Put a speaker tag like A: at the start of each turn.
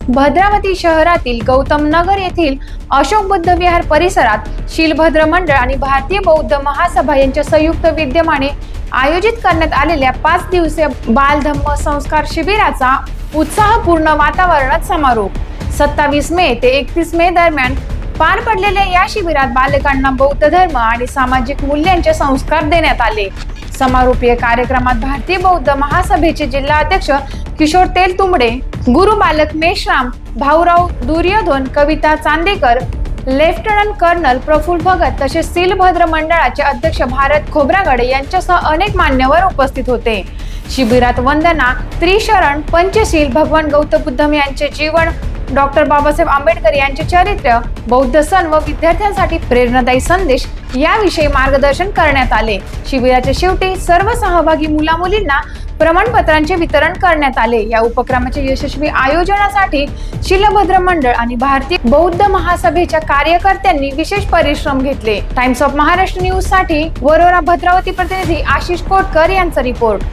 A: भद्रावती शहरातील गौतम नगर येथील अशोक बुद्ध विहार परिसरात शीलभद्र मंडळ आणि भारतीय बौद्ध महासभा यांच्या संयुक्त विद्यमाने आयोजित करण्यात आलेल्या 5 दिवसीय बालधम्म संस्कार शिबिराचा उत्साहपूर्ण वातावरणात समारोप 27 मे ते 31 मे दरम्यान पार पडलेल्या या शिबिरात बालकांना बौद्ध धर्म आणि सामाजिक मूल्यांचे संस्कार देण्यात आले। समारोपीय कार्यक्रमात भारतीय बौद्ध महासभेचे जिल्हा अध्यक्ष किशोर तेलतुंबडे, गुरु बालक मेश्राम, भाऊराव दुर्योधन, कविता चांदेकर, लेफ्टनंट कर्नल प्रफुल्ल भगत तसेच शीलभद्र मंडळाचे अध्यक्ष भारत खोब्रागडे यांच्यासह अनेक मान्यवर उपस्थित होते। शिबिरात वंदना, त्रिशरण, पंचशील, भगवान गौतम बुद्ध यांचे जीवन, डॉक्टर बाबासाहेब आंबेडकर यांचे चरित्र, बौद्ध सण व विद्यार्थ्यांसाठी प्रेरणादायी संदेश याविषयी मार्गदर्शन करण्यात आले। शिबिराच्या शेवटी सर्व सहभागी मुला-मुलींना प्रमाणपत्रांचे वितरण करण्यात आले। या उपक्रमाच्या यशस्वी आयोजनासाठी शीलभद्र मंडळ आणि भारतीय बौद्ध महासभेच्या कार्यकर्त्यांनी विशेष परिश्रम घेतले। टाइम्स ऑफ महाराष्ट्र न्यूज साठी वरोरा भद्रावती प्रतिनिधी आशिष कोटकर यांचा रिपोर्ट।